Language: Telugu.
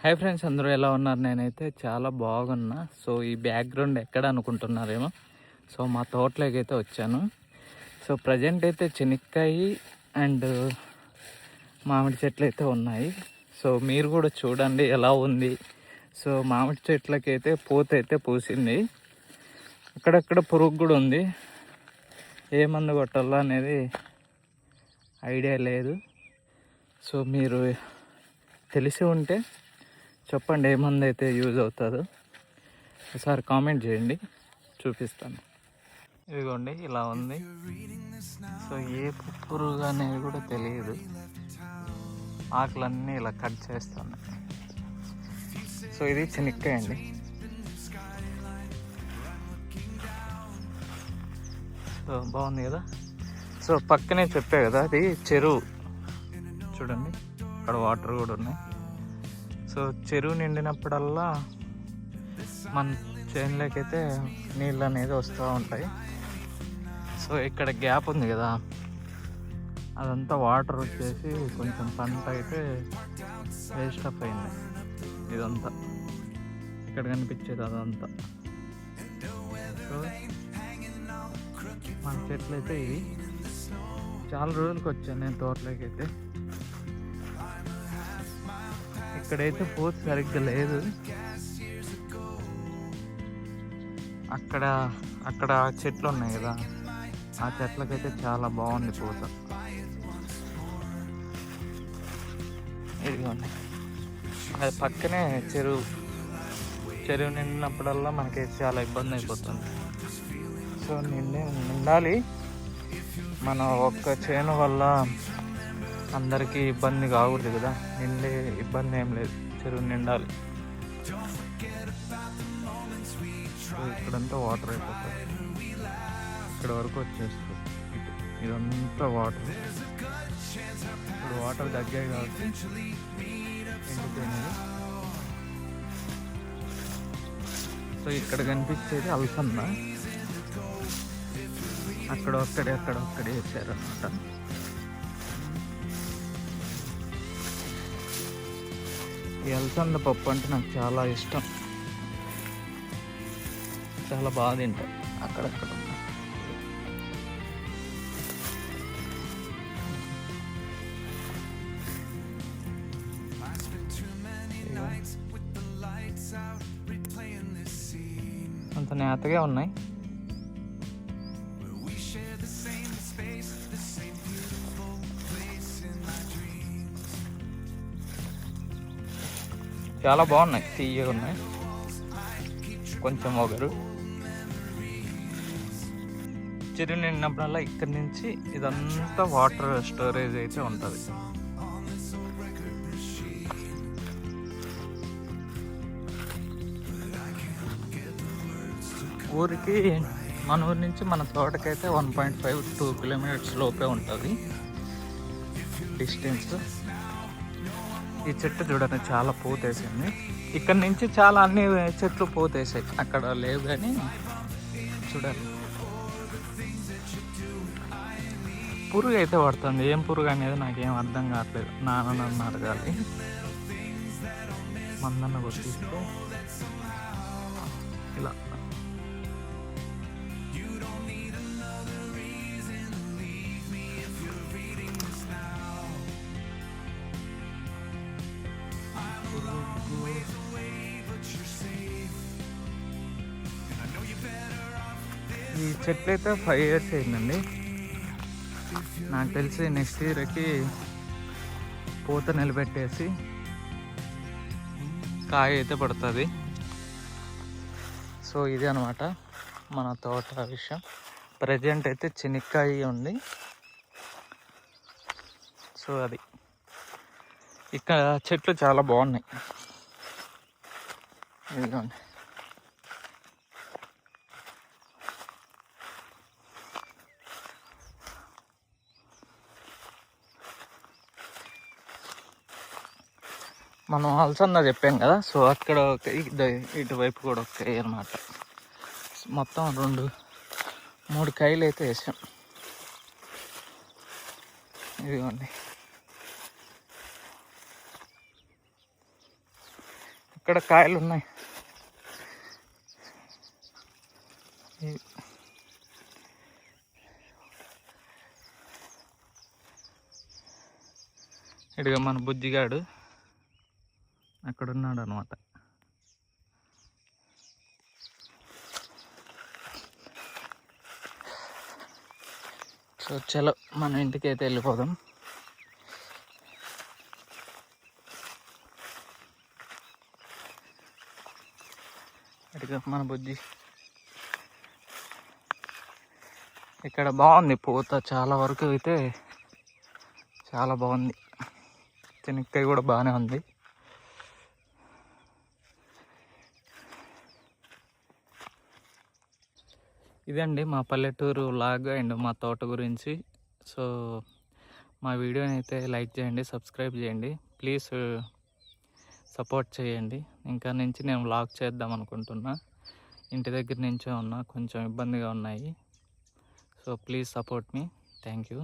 హాయ్ ఫ్రెండ్స్, అందరూ ఎలా ఉన్నారు? నేనైతే చాలా బాగున్నా. సో ఈ బ్యాక్గ్రౌండ్ ఎక్కడ అనుకుంటున్నారేమో. సో మా తోటలోకి అయితే వచ్చాను. సో ప్రజెంట్ అయితే చెనిక్కాయి అండ్ మామిడి చెట్లు అయితే ఉన్నాయి. సో మీరు కూడా చూడండి ఎలా ఉంది. సో మామిడి చెట్లకి అయితే పూత అయితే పూసింది. అక్కడక్కడ పురుగు కూడా ఉంది. ఏ మందు కొట్టాలా అనేది ఐడియా లేదు. సో మీరు తెలిసి ఉంటే చెప్పండి ఏ మందు అయితే యూజ్ అవుతుందో. ఒకసారి కామెంట్ చేయండి, చూపిస్తాను. ఇదిగోండి ఇలా ఉంది. సో ఏ పురుగు అనేది కూడా తెలియదు. ఆకులన్నీ ఇలా కట్ చేస్తాను. సో ఇది చెనిక్కాయ అండి. సో బాగుంది కదా. సో పక్కనే చెప్పే కదా, అది చెరువు. చూడండి అక్కడ వాటర్ కూడా ఉన్నాయి. సో చెరువు నిండినప్పుడల్లా మన చేనులోకి అయితే నీళ్ళు అనేది వస్తూ ఉంటాయి. సో ఇక్కడ గ్యాప్ ఉంది కదా, అదంతా వాటర్ వచ్చేసి కొంచెం పంట అయితే వేస్ట్ ఆఫ్ అయింది. ఇదంతా ఇక్కడ కనిపించేది అదంతా. సో మన చెట్లు అయితే ఇవి చాలా రోజులకి వచ్చాను నేను తోటలోకి అయితే. ఇక్కడైతే పూత సరిగ్గా లేదు. అక్కడ చెట్లు ఉన్నాయి కదా, ఆ చెట్లకైతే చాలా బాగుంది పూత. ఇదిగోండి అది పక్కనే చెరువు నిండినప్పుడల్లా మనకి చాలా ఇబ్బంది అయిపోతుంది. సో నిండాలి. మన ఒక్క చేను వల్ల అందరికీ ఇబ్బంది కాకూడదు కదా. నిండే ఇబ్బంది ఏం లేదు, చెరువు నిండాలి. ఇక్కడంతా వాటర్ అయిపోతుంది. ఇక్కడ వరకు వచ్చేస్తుంది. ఇదంతా వాటర్. ఇప్పుడు వాటర్ తగ్గాయి కాబట్టి ఎండిపోయినది. సో ఇక్కడ కనిపించేది అలసంద. అక్కడ ఒక్కడే వేసారు అన్నమాట. ఈ అలసంద పప్పు అంటే నాకు చాలా ఇష్టం. చాలా బాగా తింటాం. అక్కడక్కడ ఉన్నాయి. అంత నేతగా ఉన్నాయి. చాలా బాగున్నాయి, తీయగా ఉన్నాయి, కొంచెం ఒగరు. చెరువు నిండినప్పుడల్లా ఇక్కడి నుంచి ఇదంతా వాటర్ స్టోరేజ్ అయితే ఉంటుంది. ఊరికి మన ఊరి నుంచి మన తోటకైతే 1.5-2 కిలోమీటర్స్ లోపే ఉంటుంది డిస్టెన్స్. ఈ చెట్టు చూడండి చాలా పూతేసింది. ఇక్కడ నుంచి చాలా అన్ని చెట్లు పూతేసాయి. అక్కడ లేవు కానీ చూడండి. పురుగు అయితే పడుతుంది. ఏం పురుగు అనేది నాకేం అర్థం కావట్లేదు. నాన్న అడగాలి. మందన్న కొట్టిస్తే ఇలా ఈ చెట్లు అయితే 5 years అయిందండి. నాకు తెలిసి నెక్స్ట్ ఇయర్కి పూత నిలబెట్టేసి కాయ అయితే పడుతుంది. సో ఇది అనమాట మన తోట విషయం. ప్రజెంట్ అయితే చెనిక్కాయ ఉంది. సో అది ఇక్కడ చెట్లు చాలా బాగున్నాయి. ఇదిగోండి. మనం అలసంద చెప్పాం కదా. సో అక్కడ ఒక ఇటువైపు కూడా ఒక కాయ అనమాట. మొత్తం 2-3 కాయలు అయితే వేసాం. ఇదిగోండి అక్కడ కాయలు ఉన్నాయి. ఇదిగో మన బుజ్జిగాడు అక్కడ ఉన్నాడు అనమాట. సో చలో మనం ఇంటికి అయితే వెళ్ళిపోదాం. ఇదిగో మన బుజ్జి. ఇక్కడ బాగుంది పూత, చాలా వరకు అయితే చాలా బాగుంది. చెనిక్కాయ కూడా బాగానే ఉంది. ఇదండి మా పల్లెటూరు వ్లాగ్ అండ్ మా తోట గురించి. సో మా వీడియోని అయితే లైక్ చేయండి, సబ్స్క్రైబ్ చేయండి, ప్లీజ్ సపోర్ట్ చేయండి. ఇంకా నుంచి నేను వ్లాగ్ చేద్దాం అనుకుంటున్నా. ఇంటి దగ్గర నుంచే ఉన్నా, కొంచెం ఇబ్బందిగా ఉన్నాయి. So please support me. Thank you.